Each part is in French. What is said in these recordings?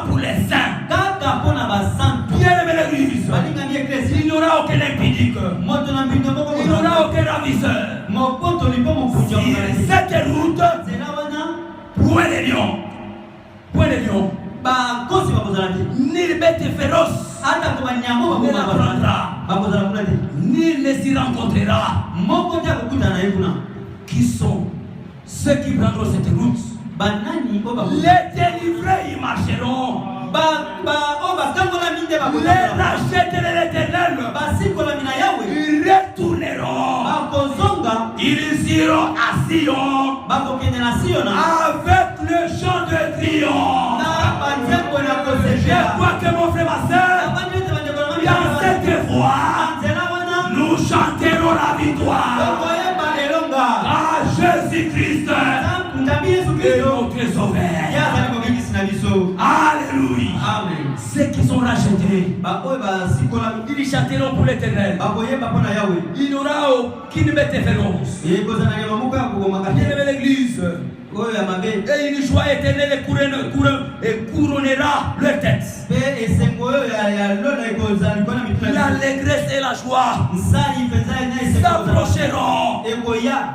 pour les saints. Bien-aimé l'église, il n'y aura aucun impudique. Il n'y aura aucun ravisseur. Sur cette route, point de lion. Point de lion. Ni le bête féroce ne la prendra. Nul ne s'y rencontrera. Qui sont ceux qui prendront cette route? Les délivrés y marcheront. Les rachetés de l'Éternel, ils retourneront. Ils iront à Sion avec le chant de triomphe. Je crois que mon frère, ma soeur, dans cette voie, nous chanterons la victoire. Ah, Jésus-Christ est notre sauveur. Alléluia. Amen. Ceux qui sont rachetés, ils chanteront pour l'Éternel. Il n'y aura aucune bête féroce. Bien-aimé l'église, et une joie éternelle couronnera leur tête. L'allégresse et la joie s'approcheront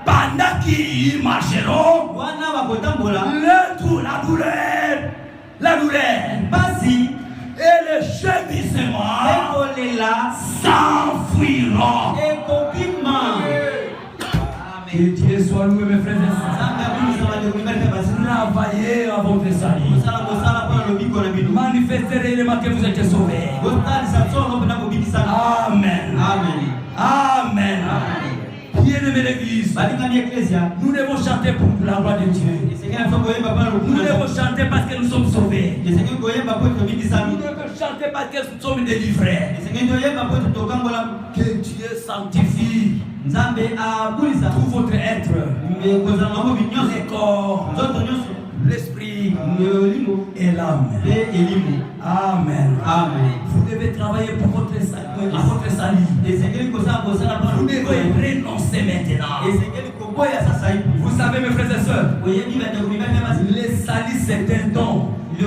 pendant qu'ils marcheront. La douleur et le gémissement s'enfuiront. Que Dieu soit loué, mes frères et sœurs. Travaillez à votre salut. Manifestez réellement que vous êtes sauvés. Amen. Amen. Amen. Bien-aimé l'église, nous devons chanter pour la gloire de Dieu. Nous devons chanter parce que nous sommes sauvés. Nous devons chanter parce que nous sommes délivrés. Que Dieu sanctifie tout votre être, les corps, l'esprit et l'âme. Amen. Amen. Vous devez travailler pour votre salut. Vous devez renoncer maintenant. Vous savez, mes frères et sœurs, le salut c'est un don. Mais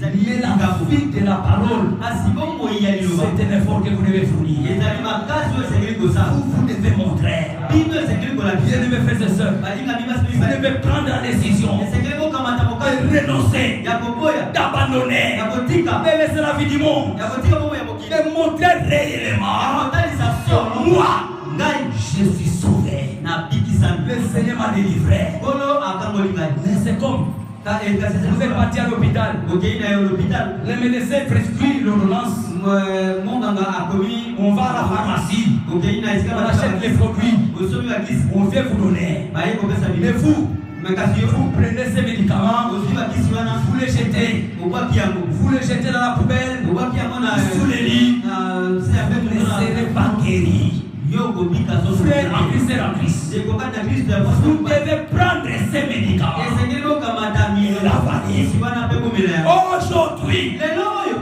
la vie de la parole, c'est un effort que vous devez fournir. Vous devez montrer. Bien, mes frères et sœurs, vous devez prendre la décision de renoncer, d'abandonner, de laisser la vie du monde, de montrer réellement: moi, je suis sauvé. Le Seigneur m'a délivré. Mais c'est comme vous êtes parti à l'hôpital. Les médecins prescrivent l'ordonnance. On va à la pharmacie. On achète les produits. On vient vous donner. Mais vous prenez ces médicaments, vous les jetez. Vous les jetez dans la poubelle, sous les lits. Vous ne serez pas guéri. Frère en Christ et en Christ, vous devez prendre ces médicaments et l'avaler. Aujourd'hui,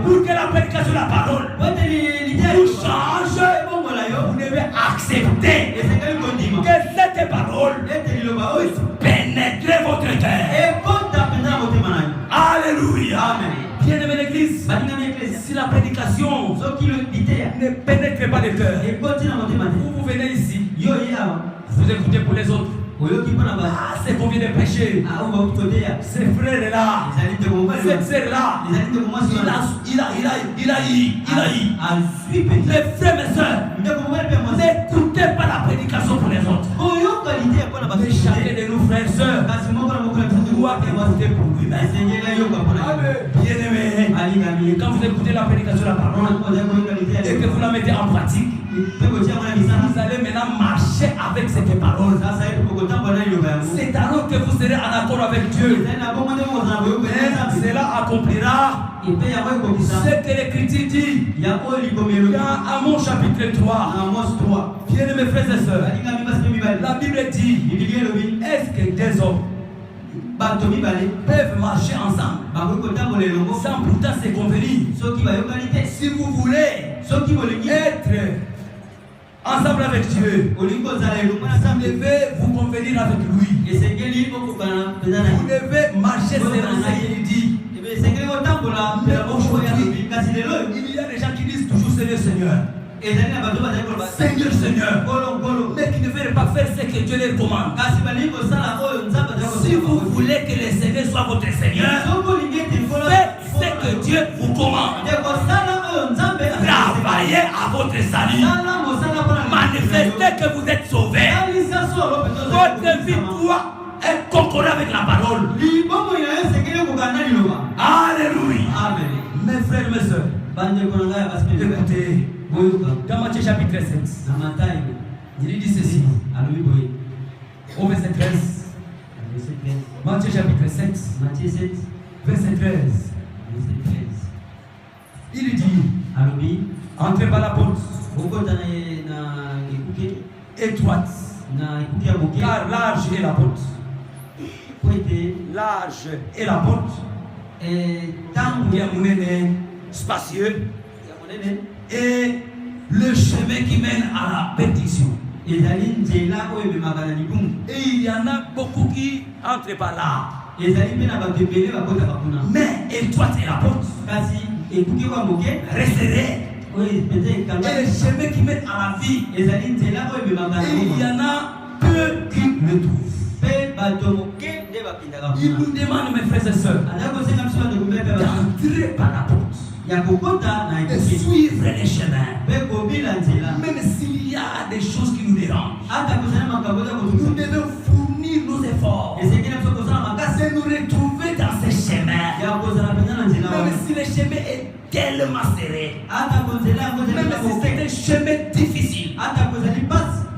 pour que la prédication de la parole vous change, vous devez accepter que cette parole pénètre votre cœur. Alléluia. Bien-aimé l'église, si la prédication ne pénètre pas le cœur, vous venez ici, vous écoutez pour les autres. C'est qu'on vient de prêcher. Ces frères-là, cette sœur-là, il a eu. Les frères et sœurs, n'écoutez pas la prédication pour les autres. Mais chacun de nous, frères et sœurs, doit écouter pour lui-même. Bien-aimé, quand vous écoutez la prédication de la parole et que vous la mettez en pratique, vous allez maintenant marcher avec cette parole. C'est alors que vous serez en accord avec Dieu. Cela accomplira ce que l'Écriture dit dans Amos chapitre 3. Bien mes frères et sœurs, la Bible dit: est-ce que des hommes peuvent marcher ensemble sans pourtant se convenir? Si vous voulez être ensemble avec Dieu, vous devez vous convenir avec lui. Vous devez marcher selon ce qu'il dit. il y a des gens qui disent toujours Seigneur, Seigneur. Seigneur, Seigneur, mais qui ne veulent pas faire ce que Dieu leur commande. Si vous voulez que le Seigneur soit votre Seigneur, faites ce que Dieu vous commande. Travaillez à votre salut. Manifestez que vous êtes sauvés. Votre vie doit être concordée avec la parole. Alléluia. Amen. Mes frères et mes soeurs, écoutez, dans Matthieu chapitre 7, il dit ceci, au verset 13. Matthieu chapitre 7, verset 13. Il dit, entrez par la porte étroite, car large est la porte. Large est la porte. Et spacieux. Et le chemin qui mène à la perdition. Et il y en a beaucoup qui entrent par là. Mais étroite est la porte. Resserré. Et le chemin qui mène à la vie. Et il y en a peu qui le trouvent. Il nous demande, mes frères et sœurs, d'entrer par la porte et suivre les chemins. Même s'il y a des choses qui nous dérangent, nous devons fournir nos efforts et nous retrouver dans ces chemins. Même si le chemin est tellement serré, même si c'est un chemin difficile,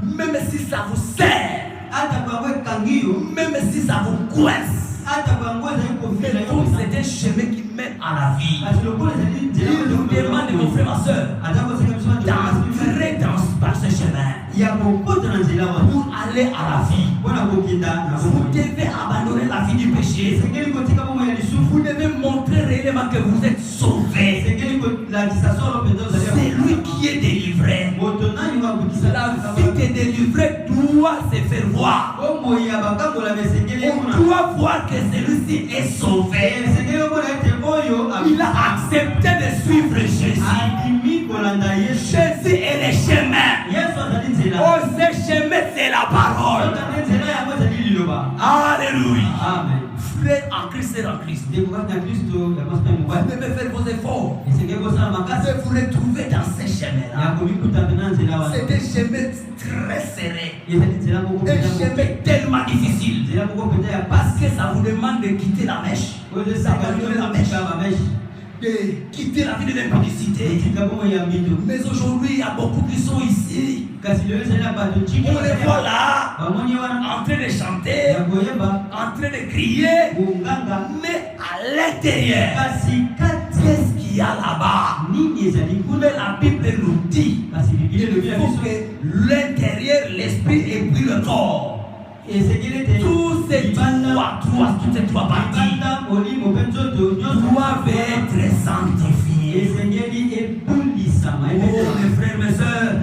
même si ça vous sert, même si ça vous coince, c'est un chemin qui mène à la vie. Il nous demande, mon frère, ma soeur, d'entrer par ce chemin pour aller à la vie. Vous devez abandonner la vie du péché. Vous devez montrer réellement que vous êtes sauvé. C'est lui qui est délivré. La vie qui est délivrée doit se faire voir. On doit voir que celui-ci est sauvé. Il a accepté de suivre Jésus. Jésus est le chemin. Oh, ce chemin, c'est la parole. Alléluia. Amen. Frère en Christ et en Christ. Vous devez faire vos efforts. Vous retrouver dans ce chemin-là. C'est un chemin très serré. Un chemin tellement difficile. Parce que ça vous demande de quitter la mèche. De quitter la vie de l'impudicité. Mais aujourd'hui, il y a beaucoup qui sont ici. On les voit là, en train de chanter, en train de crier, mais à l'intérieur, qu'est-ce qu'il y a là-bas? Mais la Bible nous dit qu'il faut que l'intérieur, l'esprit et puis le corps, tous ces trois parties doivent être sanctifiées. Oh mes frères, mes sœurs,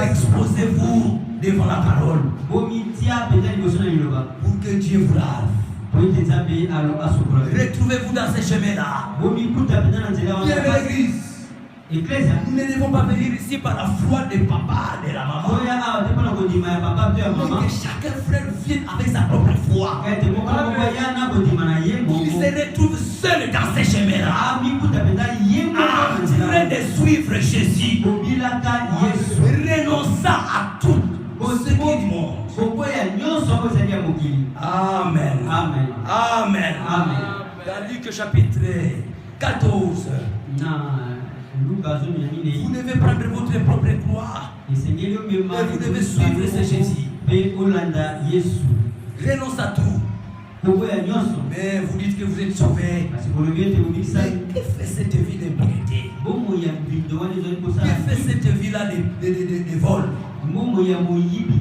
exposez-vous devant la parole pour que Dieu vous lave. Retrouvez-vous dans ce chemin-là. Bien l'église. Nous ne devons pas venir ici par la foi de papa, de la maman. Que chacun frère vienne avec sa propre foi. Il se retrouve seul dans ces chemins-là, en train de suivre Jésus, renonçant à tout ce qui monte. Amen. Amen. Amen. Amen. Dans Luc chapitre 14. Vous devez prendre votre propre croix et vous devez suivre ce Jésus. Renonce à tout. Mais vous dites que vous êtes sauvé. Que fait cette vie d'impunité? Que fait cette vie-là de vol?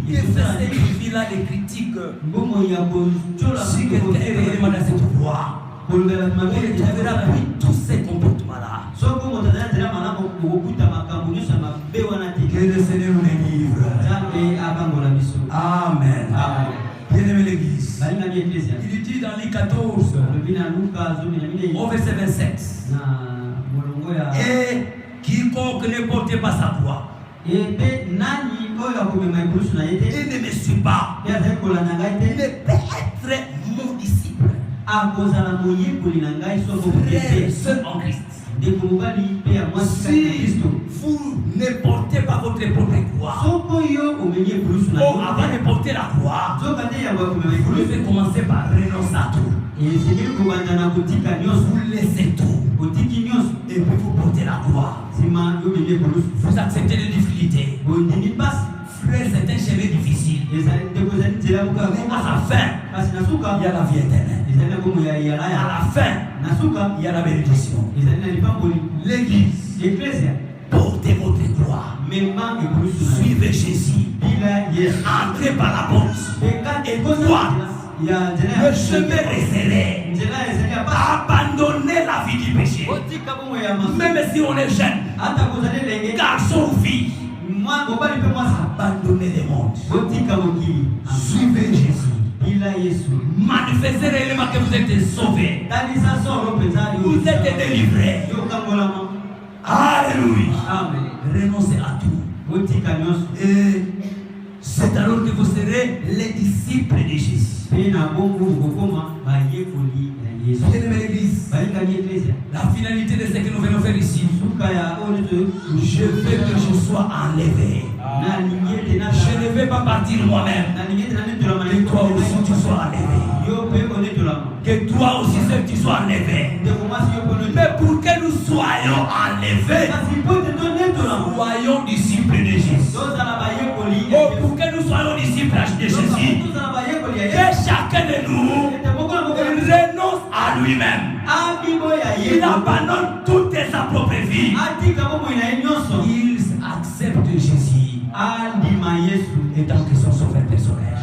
Que fait cette vie-là de critique? Si quelqu'un est réellement dans cette voie, on retrouvera tous ces comportements-là. Que le Seigneur nous délivre. Amen. Bien-aimé l'église. Il dit dans Luc 14, au verset 27. Et quiconque ne porte pas sa croix, il ne me suit pas, ne peut être mon disciple. Frères, sœurs en Christ. Si vous ne portez pas votre propre croix, avant de porter la croix, vous devez commencer par renoncer à tout. Vous laissez tout et puis vous portez la croix. Vous acceptez les difficultés. Frère, c'est un chemin difficile. Mais à la fin, il y a la vie éternelle. À la fin, il y a la bénédiction. L'église, portez votre croix. Suivez Jésus. Entrez par la porte. Et quoi? Le chemin resserré. Abandonnez la vie du péché. Même si on est jeune, garçon ou fille, abandonnez le monde. Suivez Jésus. Manifestez réellement que vous êtes sauvés. Vous êtes délivrés. Alléluia. Amen. Renoncez à tout. Et c'est alors que vous serez les disciples de Jésus. La finalité de ce que nous venons faire ici, je veux que je sois enlevé. Je ne vais pas partir moi-même. Que toi aussi tu sois enlevé. Que toi aussi tu sois enlevé. Mais pour que nous soyons enlevés, soyons disciples de Jésus. Pour que nous soyons disciples de Jésus, que chacun de nous renonce à lui-même. Il abandonne toute sa propre vie. Il accepte Jésus en tant que son sauveur personnel.